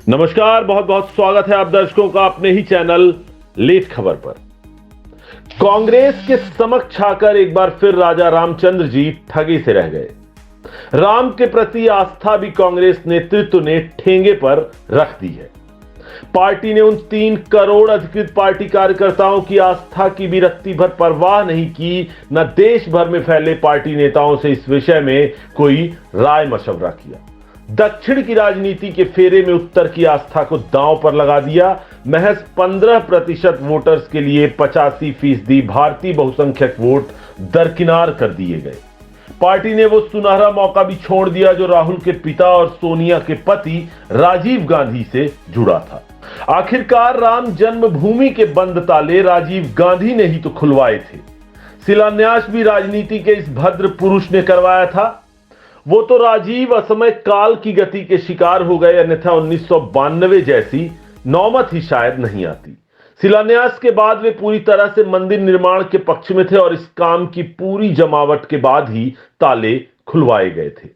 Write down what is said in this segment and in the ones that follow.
नमस्कार, बहुत बहुत स्वागत है आप दर्शकों का अपने ही चैनल लेट खबर पर। कांग्रेस के समक्ष आकर एक बार फिर राजा रामचंद्र जी ठगी से रह गए। राम के प्रति आस्था भी कांग्रेस नेतृत्व ने ठेंगे पर रख दी है। पार्टी ने उन 3 करोड़ अधिकृत पार्टी कार्यकर्ताओं की आस्था की भी रत्ती भर परवाह नहीं की, न देश भर में फैले पार्टी नेताओं से इस विषय में कोई राय मशवरा किया। दक्षिण की राजनीति के फेरे में उत्तर की आस्था को दांव पर लगा दिया। महज 15% वोटर्स के लिए 85% भारतीय बहुसंख्यक वोट दरकिनार कर दिए गए। पार्टी ने वो सुनहरा मौका भी छोड़ दिया जो राहुल के पिता और सोनिया के पति राजीव गांधी से जुड़ा था। आखिरकार राम जन्मभूमि के बंद ताले राजीव गांधी ने ही तो खुलवाए थे। शिलान्यास भी राजनीति के इस भद्र पुरुष ने करवाया था। वो तो राजीव असमय काल की गति के शिकार हो गए, अन्यथा 1992 जैसी नौबत ही शायद नहीं आती। शिलान्यास के बाद वे पूरी तरह से मंदिर निर्माण के पक्ष में थे और इस काम की पूरी जमावट के बाद ही ताले खुलवाए गए थे।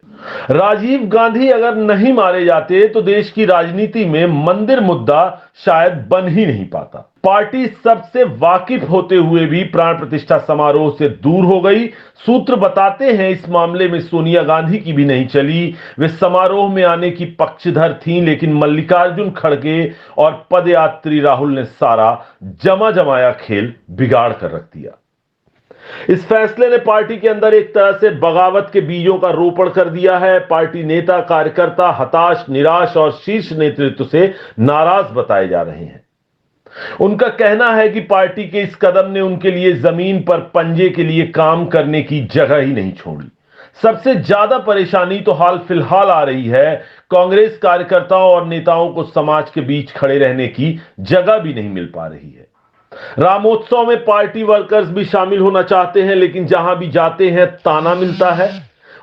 राजीव गांधी अगर नहीं मारे जाते तो देश की राजनीति में मंदिर मुद्दा शायद बन ही नहीं पाता। पार्टी सबसे वाकिफ होते हुए भी प्राण प्रतिष्ठा समारोह से दूर हो गई। सूत्र बताते हैं इस मामले में सोनिया गांधी की भी नहीं चली। वे समारोह में आने की पक्षधर थीं, लेकिन मल्लिकार्जुन खड़गे और पदयात्री राहुल ने सारा जमा जमाया खेल बिगाड़ कर रख दिया। इस फैसले ने पार्टी के अंदर एक तरह से बगावत के बीजों का रोपण कर दिया है। पार्टी नेता कार्यकर्ता हताश, निराश और शीर्ष नेतृत्व से नाराज बताए जा रहे हैं। उनका कहना है कि पार्टी के इस कदम ने उनके लिए जमीन पर पंजे के लिए काम करने की जगह ही नहीं छोड़ी। सबसे ज्यादा परेशानी तो हाल फिलहाल आ रही है। कांग्रेस कार्यकर्ताओं और नेताओं को समाज के बीच खड़े रहने की जगह भी नहीं मिल पा रही है। रामोत्सव में पार्टी वर्कर्स भी शामिल होना चाहते हैं, लेकिन जहां भी जाते हैं ताना मिलता है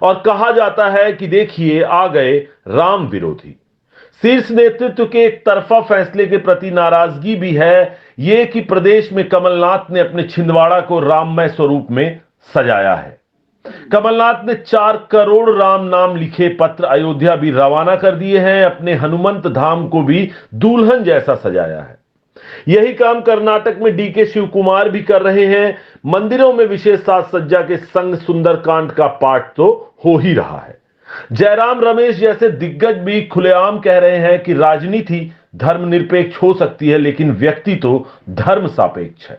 और कहा जाता है कि देखिए आ गए राम विरोधी। शीर्ष नेतृत्व के एक तरफा फैसले के प्रति नाराजगी भी है यह कि प्रदेश में कमलनाथ ने अपने छिंदवाड़ा को राममय स्वरूप में सजाया है। कमलनाथ ने 4 करोड़ राम नाम लिखे पत्र अयोध्या भी रवाना कर दिए हैं। अपने हनुमंत धाम को भी दुल्हन जैसा सजाया है। यही काम कर्नाटक में डीके शिव कुमार भी कर रहे हैं। मंदिरों में विशेष साज सज्जा के संग सुंदरकांड का पाठ तो हो ही रहा है। जयराम रमेश जैसे दिग्गज भी खुलेआम कह रहे हैं कि राजनीति धर्मनिरपेक्ष हो सकती है, लेकिन व्यक्ति तो धर्म सापेक्ष है।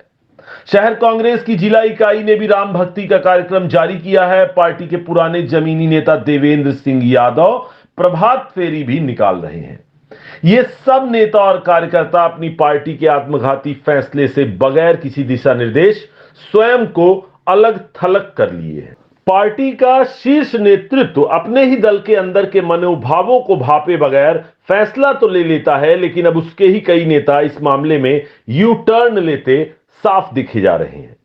शहर कांग्रेस की जिला इकाई ने भी राम भक्ति का कार्यक्रम जारी किया है। पार्टी के पुराने जमीनी नेता देवेंद्र सिंह यादव प्रभात फेरी भी निकाल रहे हैं। ये सब नेता और कार्यकर्ता अपनी पार्टी के आत्मघाती फैसले से बगैर किसी दिशा निर्देश स्वयं को अलग थलग कर लिए हैं। पार्टी का शीर्ष नेतृत्व अपने ही दल के अंदर के मनोभावों को भापे बगैर फैसला तो ले लेता है, लेकिन अब उसके ही कई नेता इस मामले में यू टर्न लेते साफ दिखे जा रहे हैं।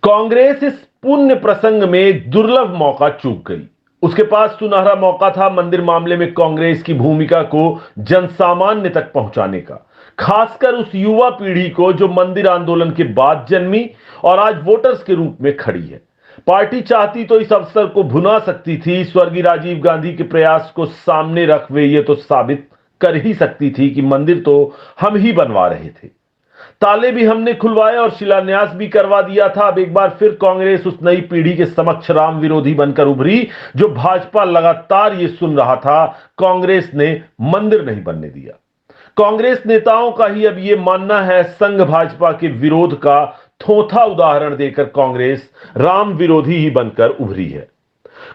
कांग्रेस इस पुण्य प्रसंग में एक दुर्लभ मौका चूक गई। उसके पास सुनहरा मौका था मंदिर मामले में कांग्रेस की भूमिका को जनसामान्य तक पहुंचाने का, खासकर उस युवा पीढ़ी को जो मंदिर आंदोलन के बाद जन्मी और आज वोटर्स के रूप में खड़ी है। पार्टी चाहती तो इस अवसर को भुना सकती थी। स्वर्गीय राजीव गांधी के प्रयास को सामने रख वे ये तो साबित कर ही सकती थी कि मंदिर तो हम ही बनवा रहे थे, ताले भी हमने खुलवाए और शिलान्यास भी करवा दिया था। अब एक बार फिर कांग्रेस उस नई पीढ़ी के समक्ष राम विरोधी बनकर उभरी जो भाजपा लगातार ये सुन रहा था, कांग्रेस ने मंदिर नहीं बनने दिया। कांग्रेस नेताओं का ही अब यह मानना है संघ भाजपा के विरोध का थोथा उदाहरण देकर कांग्रेस राम विरोधी ही बनकर उभरी है।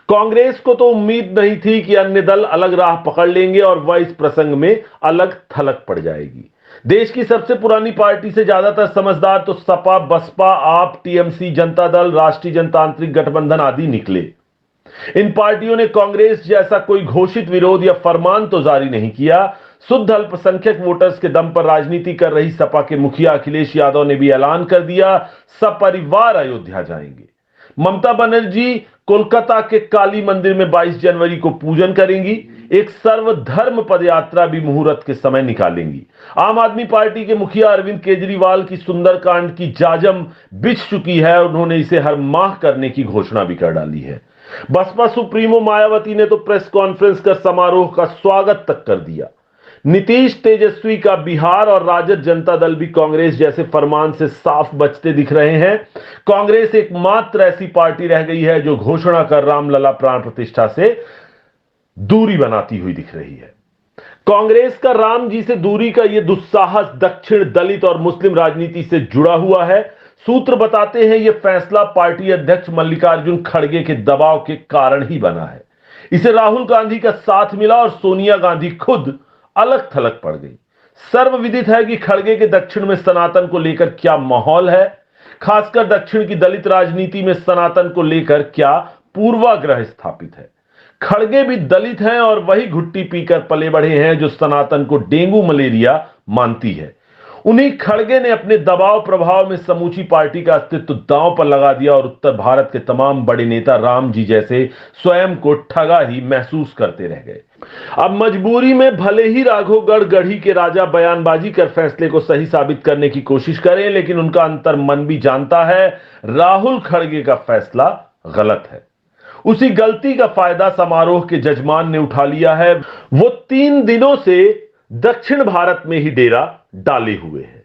कांग्रेस को तो उम्मीद नहीं थी कि अन्य दल अलग राह पकड़ लेंगे और वह इस प्रसंग में अलग थलग पड़ जाएगी। देश की सबसे पुरानी पार्टी से ज्यादातर समझदार तो सपा, बसपा, आप, टीएमसी, जनता दल, राष्ट्रीय जनतांत्रिक गठबंधन आदि निकले। इन पार्टियों ने कांग्रेस जैसा कोई घोषित विरोध या फरमान तो जारी नहीं किया। शुद्ध अल्पसंख्यक वोटर्स के दम पर राजनीति कर रही सपा के मुखिया अखिलेश यादव ने भी ऐलान कर दिया सपरिवार अयोध्या जाएंगे। ममता बनर्जी कोलकाता के काली मंदिर में 22 जनवरी को पूजन करेंगी। एक सर्वधर्म पदयात्रा भी मुहूर्त के समय निकालेंगी। आम आदमी पार्टी के मुखिया अरविंद केजरीवाल की सुंदरकांड की जाजम बिछ चुकी है। उन्होंने इसे हर माह करने की घोषणा भी कर डाली है। बसपा सुप्रीमो मायावती ने तो प्रेस कॉन्फ्रेंस कर समारोह का स्वागत तक कर दिया। नीतीश तेजस्वी का बिहार और राजद जनता दल भी कांग्रेस जैसे फरमान से साफ बचते दिख रहे हैं। कांग्रेस एकमात्र ऐसी पार्टी रह गई है जो घोषणा कर रामलला प्राण प्रतिष्ठा से दूरी बनाती हुई दिख रही है। कांग्रेस का राम जी से दूरी का यह दुस्साहस दक्षिण दलित और मुस्लिम राजनीति से जुड़ा हुआ है। सूत्र बताते हैं यह फैसला पार्टी अध्यक्ष मल्लिकार्जुन खड़गे के दबाव के कारण ही बना है। इसे राहुल गांधी का साथ मिला और सोनिया गांधी खुद अलग थलग पड़ गई। सर्वविदित है कि खड़गे के दक्षिण में सनातन को लेकर क्या माहौल है, खासकर दक्षिण की दलित राजनीति में सनातन को लेकर क्या पूर्वाग्रह स्थापित है। खड़गे भी दलित हैं और वही घुट्टी पीकर पले बढ़े हैं जो सनातन को डेंगू मलेरिया मानती है। उन्हीं खड़गे ने अपने दबाव प्रभाव में समूची पार्टी का अस्तित्व दांव पर लगा दिया और उत्तर भारत के तमाम बड़े नेता राम जी जैसे स्वयं को ठगा ही महसूस करते रह गए। अब मजबूरी में भले ही राघवगढ़ गढ़ी के राजा बयानबाजी कर फैसले को सही साबित करने की कोशिश करें, लेकिन उनका अंतर मन भी जानता है राहुल खड़गे का फैसला गलत है। उसी गलती का फायदा समारोह के जजमान ने उठा लिया है। वो 3 दिनों से दक्षिण भारत में ही डेरा डाले हुए हैं।